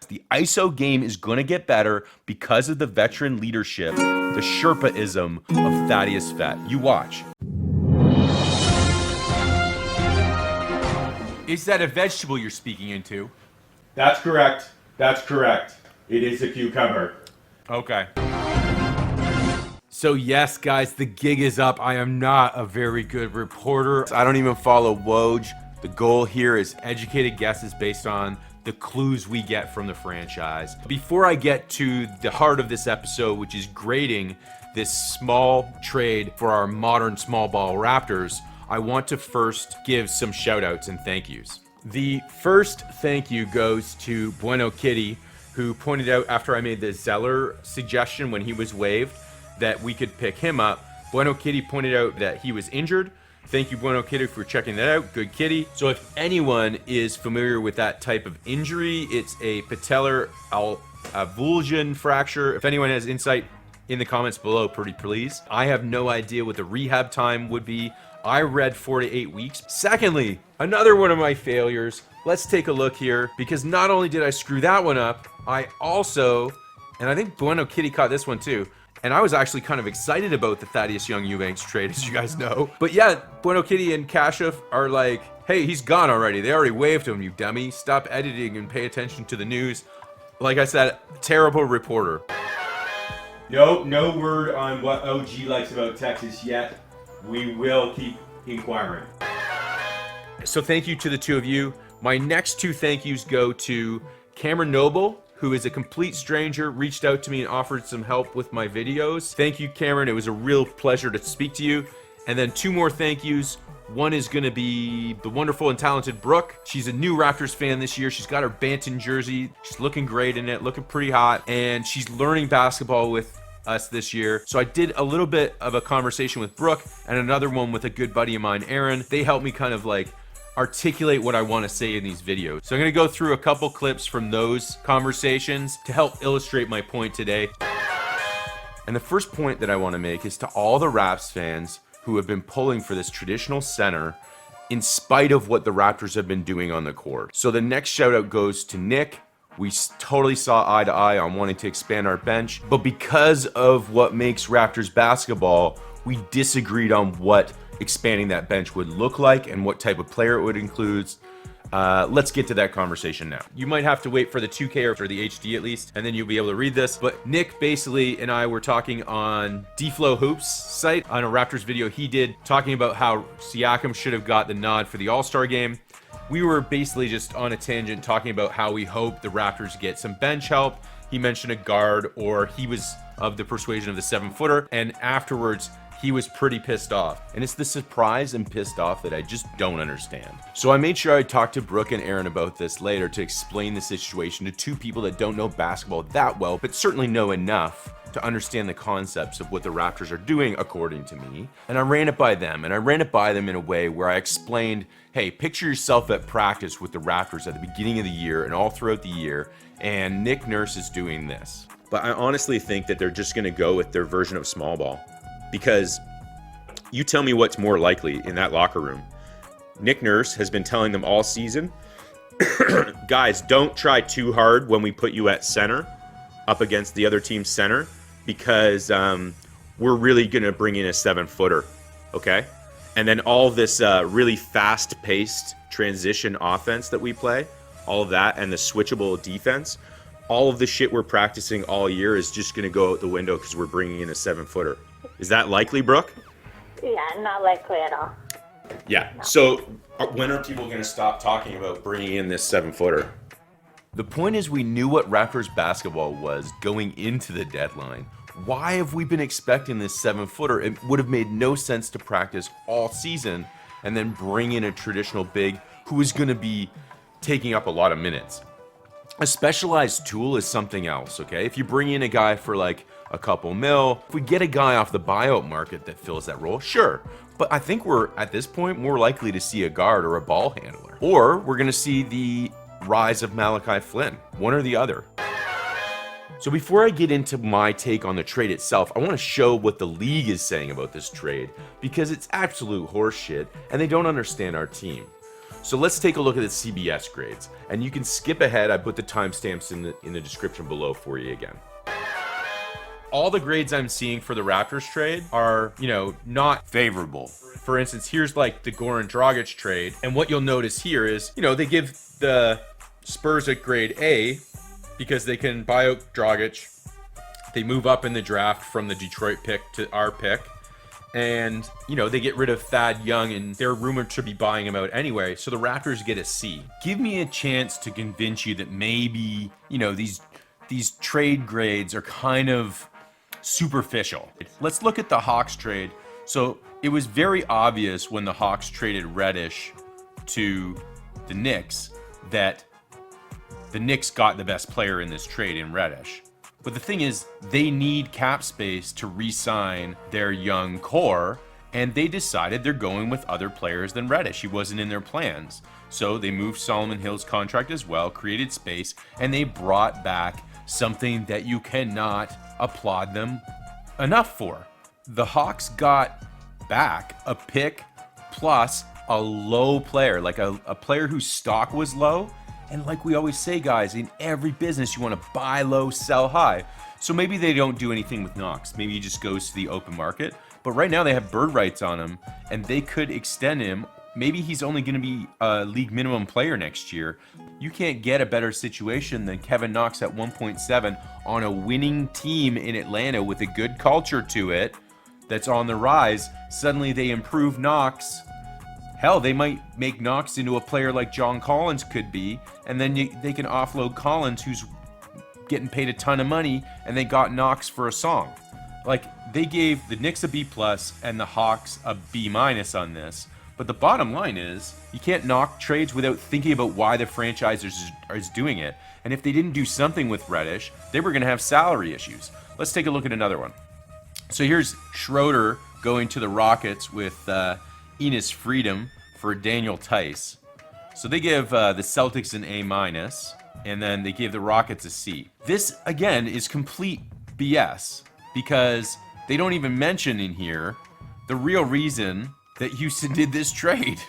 The ISO game is going to get better because of the veteran leadership, the Sherpa-ism of Thaddeus Fett. You watch. Is that a vegetable you're speaking into? That's correct. That's correct. It is a cucumber. Okay. So yes, guys, the gig is up. I am not a very good reporter. I don't even follow Woj. The goal here is educated guesses based on the clues we get from the franchise. Before I get to the heart of this episode, which is grading this small trade for our modern small ball Raptors, I want to first give some shout outs and thank yous. The first thank you goes to Bueno Kitty, who pointed out after I made the Zeller suggestion when he was waived that we could pick him up. Bueno Kitty pointed out that he was injured. Thank you, Bueno Kitty, for checking that out. Good kitty. So if anyone is familiar with that type of injury, it's a patellar avulsion fracture. If anyone has insight in the comments below, pretty please. I have no idea what the rehab time would be. I read 4 to 8 weeks. Secondly, another one of my failures. Let's take a look here, because not only did I screw that one up, I also, and I think Bueno Kitty caught this one too, and I was actually kind of excited about the Thaddeus Young Eubanks trade, as you guys know. But yeah, Bueno Kitty and Kashif are like, hey, he's gone already. They already waived him, you dummy. Stop editing and pay attention to the news. Like I said, terrible reporter. No word on what OG likes about Texas yet. We will keep inquiring. So thank you to the two of you. My next two thank yous go to Cameron Noble, who is a complete stranger, reached out to me and offered some help with my videos. Thank you, Cameron. It was a real pleasure to speak to you. And then two more thank yous. One is going to be the wonderful and talented Brooke. She's a new Raptors fan this year. She's got her Banton jersey. She's looking great in it, looking pretty hot. And she's learning basketball with us this year. So I did a little bit of a conversation with Brooke and another one with a good buddy of mine, Aaron. They helped me kind of like articulate what I want to say in these videos. So I'm going to go through a couple clips from those conversations to help illustrate my point today. And the first point that I want to make is to all the Raps fans who have been pulling for this traditional center in spite of what the Raptors have been doing on the court. So the next shout out goes to Nick. We totally saw eye to eye on wanting to expand our bench, but because of what makes Raptors basketball, we disagreed on what expanding that bench would look like and what type of player it would include. Let's get to that conversation now. You might have to wait for the 2K or for the HD at least, and then you'll be able to read this. But Nick basically and I were talking on D-Flow Hoops site on a Raptors video he did, talking about how Siakam should have got the nod for the All-Star game. We were basically just on a tangent talking about how we hope the Raptors get some bench help. He mentioned a guard, or he was of the persuasion of the 7-footer, and afterwards he was pretty pissed off. And it's the surprise and pissed off that I just don't understand. So I made sure I talked to Brooke and Aaron about this later to explain the situation to two people that don't know basketball that well, but certainly know enough to understand the concepts of what the Raptors are doing according to me. And I ran it by them, and I ran it by them in a way where I explained, hey, picture yourself at practice with the Raptors at the beginning of the year and all throughout the year, and Nick Nurse is doing this. But I honestly think that they're just gonna go with their version of small ball. Because you tell me what's more likely in that locker room. Nick Nurse has been telling them all season, guys, don't try too hard when we put you at center, up against the other team's center, because we're really going to bring in a 7-footer, okay? And then all this really fast-paced transition offense that we play, all of that, and the switchable defense, all of the shit we're practicing all year is just going to go out the window because we're bringing in a 7-footer. Is that likely, Brooke? Yeah, not likely at all. Yeah. No. So when are people going to stop talking about bringing in this 7-footer? The point is, we knew what Raptors basketball was going into the deadline. Why have we been expecting this 7-footer? It would have made no sense to practice all season and then bring in a traditional big who is going to be taking up a lot of minutes. A specialized tool is something else, okay? If you bring in a guy for like a couple mil, if we get a guy off the buyout market that fills that role, sure. But I think we're, at this point, more likely to see a guard or a ball handler. Or we're going to see the rise of Malachi Flynn, one or the other. So before I get into my take on the trade itself, I want to show what the league is saying about this trade, because it's absolute horseshit and they don't understand our team. So let's take a look at the CBS grades. And you can skip ahead. I put the timestamps in the description below for you again. All the grades I'm seeing for the Raptors trade are, not favorable. For instance, here's like the Goran Dragic trade. And what you'll notice here is, they give the Spurs a grade A because they can buy out Dragic. They move up in the draft from the Detroit pick to our pick. And, they get rid of Thad Young, and they're rumored to be buying him out anyway. So the Raptors get a C. Give me a chance to convince you that maybe, these trade grades are kind of superficial. Let's look at the Hawks trade. So it was very obvious when the Hawks traded Reddish to the Knicks that the Knicks got the best player in this trade in Reddish. But the thing is, they need cap space to re-sign their young core, and they decided they're going with other players than Reddish. He wasn't in their plans. So they moved Solomon Hill's contract as well, created space, and they brought back something that you cannot applaud them enough for. The Hawks got back a pick plus a low player, like a player whose stock was low. And like we always say, guys, in every business, you want to buy low, sell high. So maybe they don't do anything with Knox. Maybe he just goes to the open market. But right now they have bird rights on him, and they could extend him. Maybe he's only going to be a league minimum player next year. You can't get a better situation than Kevin Knox at 1.7 on a winning team in Atlanta with a good culture to it that's on the rise. Suddenly they improve Knox. Hell, they might make Knox into a player like John Collins could be, and then they can offload Collins, who's getting paid a ton of money, and they got Knox for a song. Like, they gave the Knicks a B+ and the Hawks a B- on this. But the bottom line is, you can't knock trades without thinking about why the franchise is doing it. And if they didn't do something with Reddish, they were going to have salary issues. Let's take a look at another one. So here's Schroeder going to the Rockets with Enes Freedom for Daniel Tice. So they give the Celtics an A-, and then they gave the Rockets a C. This, again, is complete BS, because they don't even mention in here the real reason that Houston did this trade.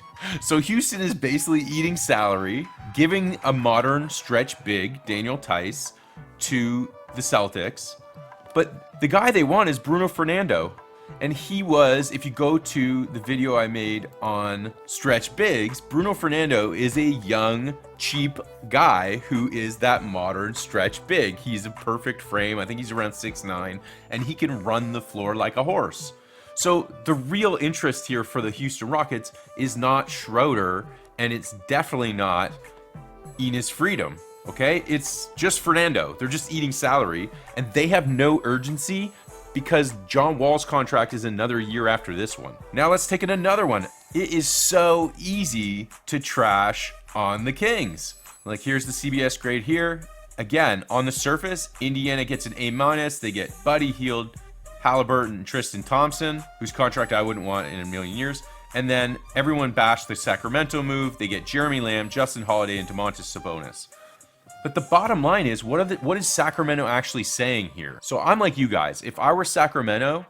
So Houston is basically eating salary, giving a modern stretch big, Daniel Tice, to the Celtics. But the guy they want is Bruno Fernando. And he was, if you go to the video I made on stretch bigs, Bruno Fernando is a young, cheap guy who is that modern stretch big. He's a perfect frame. I think he's around 6'9", and he can run the floor like a horse. So the real interest here for the Houston Rockets is not Schroeder, and it's definitely not Enes Freedom. Okay? It's just Fernando. They're just eating salary, and they have no urgency because John Wall's contract is another year after this one. Now let's take another one. It is so easy to trash on the Kings. Like, here's the CBS grade here. Again, on the surface, Indiana gets an A-. They get Buddy Hield, Halliburton, and Tristan Thompson, whose contract I wouldn't want in a million years. And then everyone bashed the Sacramento move. They get Jeremy Lamb, Justin Holiday, and Domantas Sabonis. But the bottom line is, what is Sacramento actually saying here? So I'm like you guys. If I were Sacramento,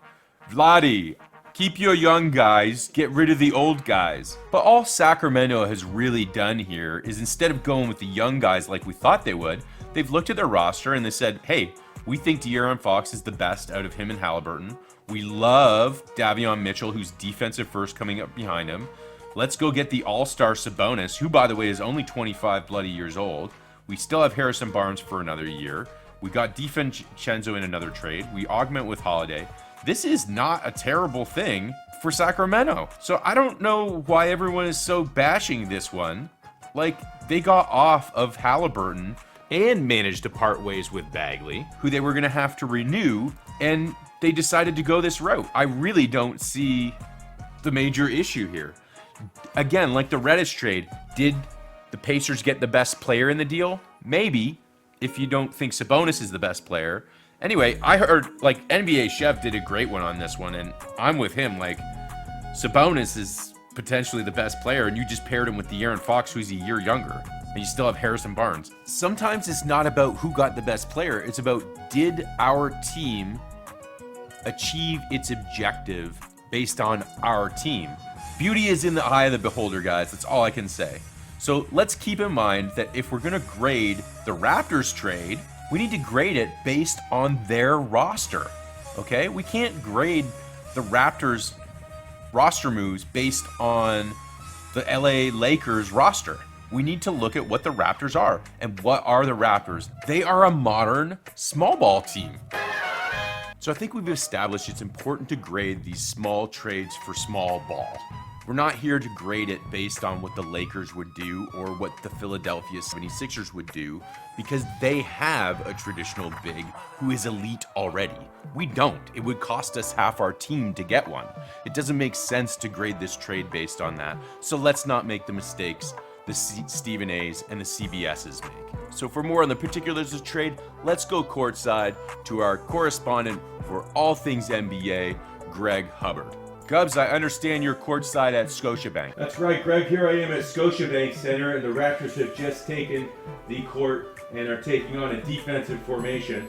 Vladi, keep your young guys, get rid of the old guys. But all Sacramento has really done here is, instead of going with the young guys like we thought they would, they've looked at their roster and they said, hey, we think De'Aaron Fox is the best out of him and Halliburton. We love Davion Mitchell, who's defensive first, coming up behind him. Let's go get the all-star Sabonis, who, by the way, is only 25 bloody years old. We still have Harrison Barnes for another year. We got DiVincenzo in another trade. We augment with Holiday. This is not a terrible thing for Sacramento. So I don't know why everyone is so bashing this one. Like, they got off of Halliburton and managed to part ways with Bagley, who they were going to have to renew, and they decided to go this route. I really don't see the major issue here. Again, like the Reddish trade, did the Pacers get the best player in the deal? Maybe, if you don't think Sabonis is the best player. Anyway, I heard, like, NBA Chef did a great one on this one, and I'm with him. Like, Sabonis is potentially the best player, and you just paired him with De'Aaron Fox, who's a year younger, and you still have Harrison Barnes. Sometimes it's not about who got the best player. It's about, did our team achieve its objective based on our team? Beauty is in the eye of the beholder, guys. That's all I can say. So let's keep in mind that if we're going to grade the Raptors trade, we need to grade it based on their roster. Okay? We can't grade the Raptors roster moves based on the LA Lakers roster. We need to look at what the Raptors are. And what are the Raptors? They are a modern small ball team. So I think we've established it's important to grade these small trades for small ball. We're not here to grade it based on what the Lakers would do or what the Philadelphia 76ers would do, because they have a traditional big who is elite already. We don't. It would cost us half our team to get one. It doesn't make sense to grade this trade based on that. So let's not make the mistakes the Stephen A's and the CBS's make. So for more on the particulars of the trade, let's go courtside to our correspondent for all things NBA, Greg Hubbard. Gubs, I understand you're courtside at Scotiabank. That's right, Greg. Here I am at Scotiabank Center, and the Raptors have just taken the court and are taking on a defensive formation.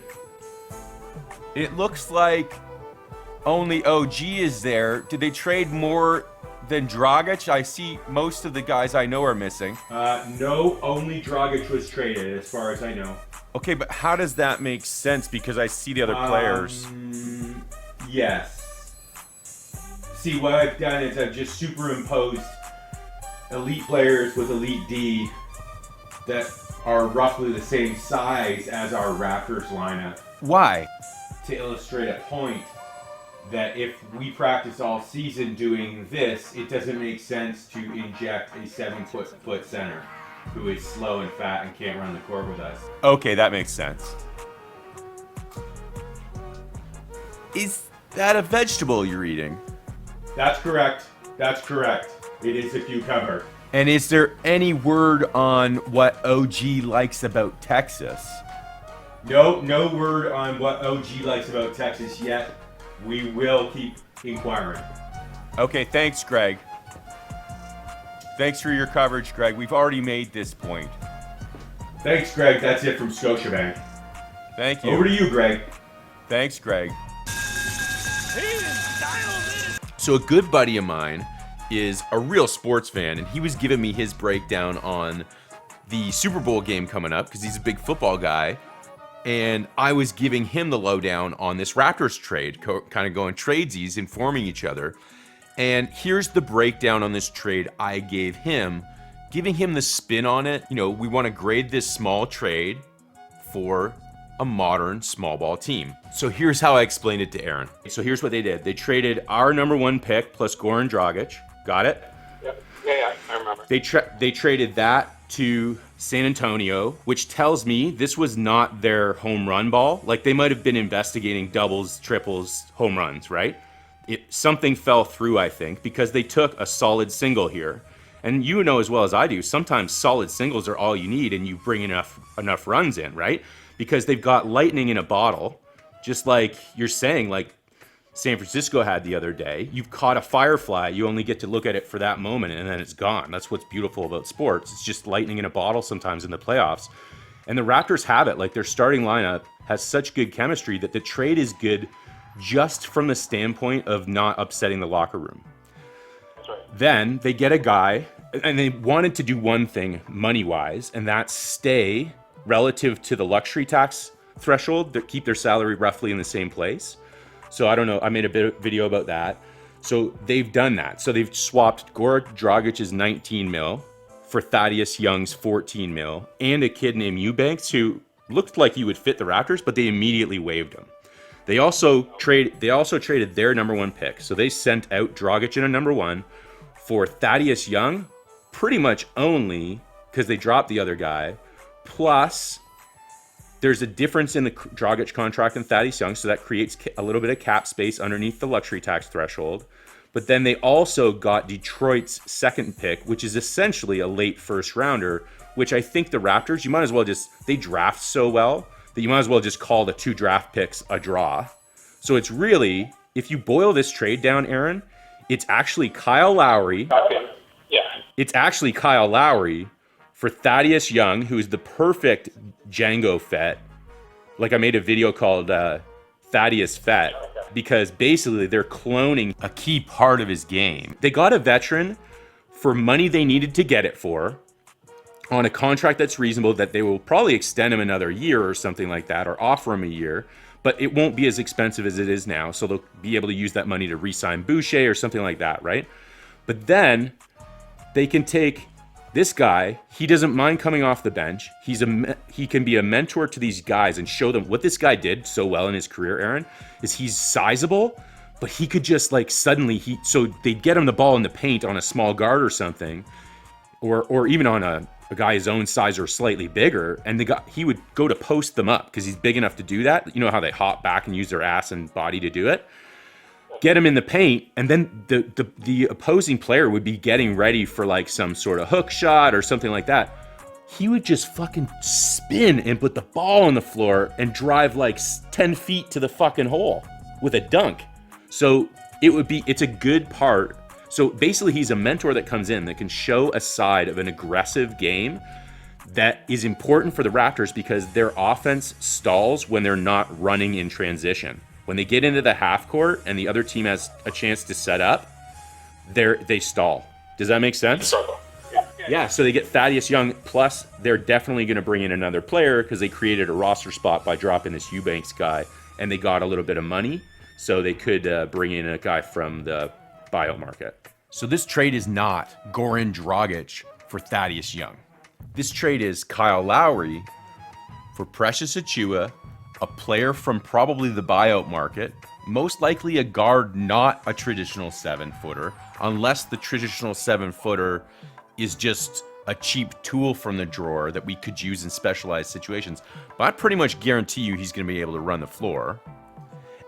It looks like only OG is there. Did they trade more than Dragic? I see most of the guys I know are missing. No, only Dragic was traded, as far as I know. Okay, but how does that make sense? Because I see the other players. Yes. See, what I've done is I've just superimposed elite players with elite D that are roughly the same size as our Raptors lineup Why? to illustrate a point that if we practice all season doing this, it doesn't make sense to inject a 7-foot center who is slow and fat and can't run the court with us. Okay, that makes sense. Is that a vegetable you're eating? That's correct. That's correct. It is a cucumber. And is there any word on what OG likes about Texas? No word on what OG likes about Texas yet. We will keep inquiring. Okay, thanks, Greg. Thanks for your coverage, Greg. We've already made this point. Thanks, Greg. That's it from Scotiabank. Thank you. Over to you, Greg. Thanks, Greg. So a good buddy of mine is a real sports fan, and he was giving me his breakdown on the Super Bowl game coming up because he's a big football guy. And I was giving him the lowdown on this Raptors trade, kind of going tradesies, informing each other. And here's the breakdown on this trade I gave him, giving him the spin on it. You know, we want to grade this small trade for a modern small ball team. So here's how I explained it to Aaron. So here's what they did. They traded our number 1 pick plus Goran Dragic. Got it? Yep. Yeah, I remember. They traded that to San Antonio, which tells me this was not their home run ball. Like, they might have been investigating doubles, triples, home runs, right? Something fell through, I think, because they took a solid single here. And you know as well as I do, sometimes solid singles are all you need and you bring enough runs in, right? Because they've got lightning in a bottle, just like you're saying, like San Francisco had the other day. You've caught a firefly, you only get to look at it for that moment and then it's gone. That's what's beautiful about sports. It's just lightning in a bottle sometimes in the playoffs. And the Raptors have it. Like, their starting lineup has such good chemistry that the trade is good just from the standpoint of not upsetting the locker room. That's right. Then they get a guy, and they wanted to do one thing money-wise, and that's stay relative to the luxury tax threshold, that keep their salary roughly in the same place. So I don't know, I made a bit of video about that. So they've done that. So they've swapped Goran Dragic's 19 mil for Thaddeus Young's 14 mil, and a kid named Eubanks who looked like he would fit the Raptors, but they immediately waived him. They also traded their number 1 pick. So they sent out Dragic in a number 1 for Thaddeus Young, pretty much only because they dropped the other guy. Plus, there's a difference in the Dragic contract and Thaddeus Young, so that creates a little bit of cap space underneath the luxury tax threshold. But then they also got Detroit's 2nd pick, which is essentially a late first rounder, which I think the Raptors, you might as well they draft so well that you might as well just call the 2 draft picks a draw. So it's really, if you boil this trade down, Aaron, it's actually Kyle Lowry. Yeah. It's actually Kyle Lowry for Thaddeus Young, who is the perfect Django Fett. Like, I made a video called Thaddeus Fett. because basically they're cloning. A key part of his game. They got a veteran for money they needed to get it for, on a contract that's reasonable, that they will probably extend him another year or something like that, or offer him a year, but it won't be as expensive as it is now, so they'll be able to use that money to re-sign Boucher or something like that, right? But then they can take this guy. He doesn't mind coming off the bench. He can be a mentor to these guys and show them what this guy did so well in his career, Aaron, is he's sizable, but he could just like suddenly, so they'd get him the ball in the paint on a small guard or something, or even on a guy his own size or slightly bigger, and he would go to post them up because he's big enough to do that. You know how they hop back and use their ass and body to do it? Get him in the paint, and then the opposing player would be getting ready for like some sort of hook shot or something like that. He would just fucking spin and put the ball on the floor and drive like 10 feet to the fucking hole with a dunk. So it's a good part. So basically he's a mentor that comes in that can show a side of an aggressive game that is important for the Raptors because their offense stalls when they're not running in transition. When they get into the half court and the other team has a chance to set up, they stall. Does that make sense? Yeah, so they get Thaddeus Young, plus they're definitely going to bring in another player because they created a roster spot by dropping this Eubanks guy, and they got a little bit of money, so they could bring in a guy from the buyout market. So this trade is not Goran Dragic for Thaddeus Young. This trade is Kyle Lowry for Precious Achiuwa, a player from probably the buyout market, most likely a guard, not a traditional 7-footer, unless the traditional 7-footer is just a cheap tool from the drawer that we could use in specialized situations. But I pretty much guarantee you he's going to be able to run the floor.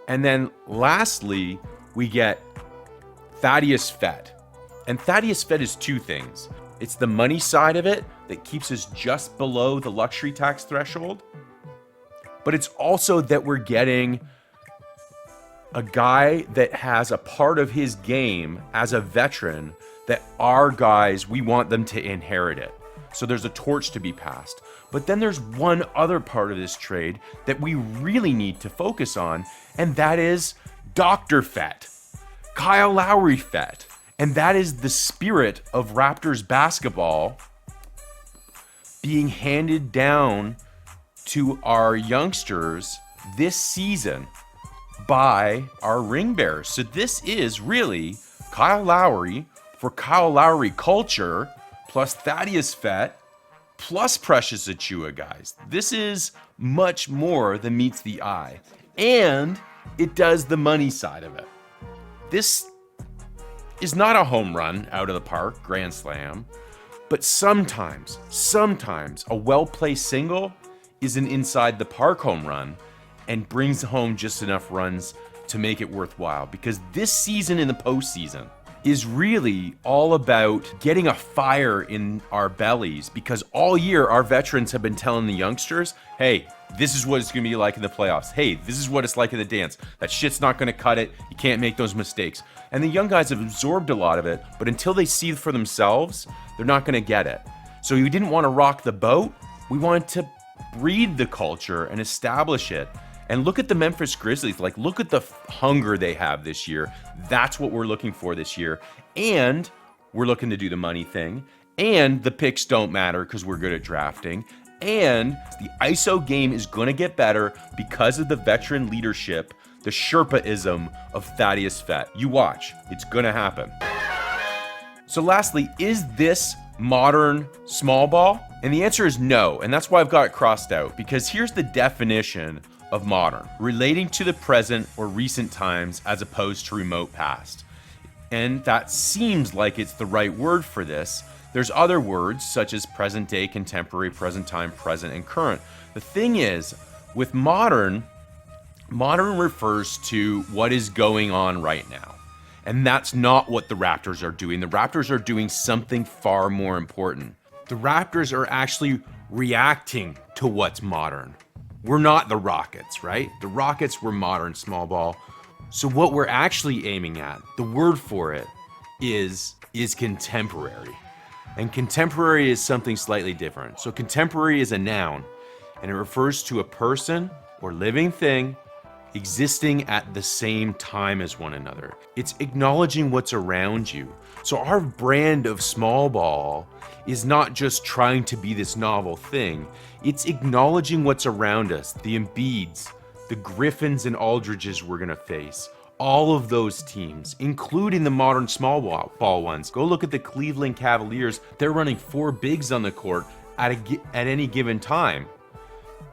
And then lastly, we get Thaddeus Fett. And Thaddeus Fett is two things. It's the money side of it that keeps us just below the luxury tax threshold. But it's also that we're getting a guy that has a part of his game as a veteran that our guys, we want them to inherit it. So there's a torch to be passed. But then there's one other part of this trade that we really need to focus on, and that is Dr. Fett, Kyle Lowry Fett. And that is the spirit of Raptors basketball being handed down to our youngsters this season by our ring bearers. So this is really Kyle Lowry for Kyle Lowry culture, plus Thaddeus Fett, plus Precious Achiuwa, guys. This is much more than meets the eye. And it does the money side of it. This is not a home run out of the park, grand slam, but sometimes a well-placed single is an inside the park home run and brings home just enough runs to make it worthwhile. Because this season in the postseason is really all about getting a fire in our bellies, because all year our veterans have been telling the youngsters, hey, this is what it's going to be like in the playoffs. Hey, this is what it's like in the dance. That shit's not going to cut it. You can't make those mistakes. And the young guys have absorbed a lot of it, but until they see for themselves, they're not going to get it. So we didn't want to rock the boat. We wanted to breed the culture and establish it. And look at the Memphis Grizzlies. Like, look at the hunger they have this year. That's what we're looking for this year. And we're looking to do the money thing. And the picks don't matter because we're good at drafting. And the ISO game is going to get better because of the veteran leadership, the Sherpa-ism of Thaddeus Fett. You watch. It's going to happen. So lastly, is this modern small ball? And the answer is no. And that's why I've got it crossed out. Because here's the definition of modern: relating to the present or recent times as opposed to remote past. And that seems like it's the right word for this. There's other words such as present day, contemporary, present time, present, and current. The thing is, with modern refers to what is going on right now. And that's not what the Raptors are doing. The Raptors are doing something far more important. The Raptors are actually reacting to what's modern. We're not the Rockets, right? The Rockets were modern small ball. So what we're actually aiming at, the word for it is contemporary. And contemporary is something slightly different. So contemporary is a noun, and it refers to a person or living thing existing at the same time as one another. It's acknowledging what's around you. So our brand of small ball is not just trying to be this novel thing. It's acknowledging what's around us, the Embiids, the Griffins and Aldridges we're gonna face. All of those teams, including the modern small ball ones. Go look at the Cleveland Cavaliers. They're running 4 bigs on the court at any given time.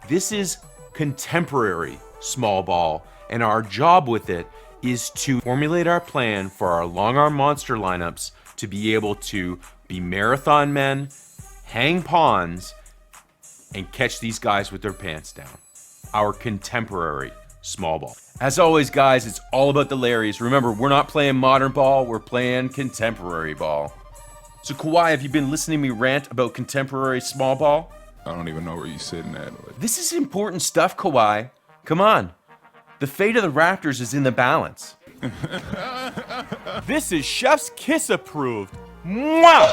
This is contemporary small ball, and our job with it is to formulate our plan for our long arm monster lineups to be able to be marathon men, hang pawns, and catch these guys with their pants down. Our contemporary small ball. As always, guys, it's all about the Larrys. Remember, we're not playing modern ball, we're playing contemporary ball. So Kawhi, have you been listening to me rant about contemporary small ball? I don't even know where you're sitting at. This is important stuff, Kawhi. Come on. The fate of the Raptors is in the balance. This is Chef's Kiss approved. Mwah!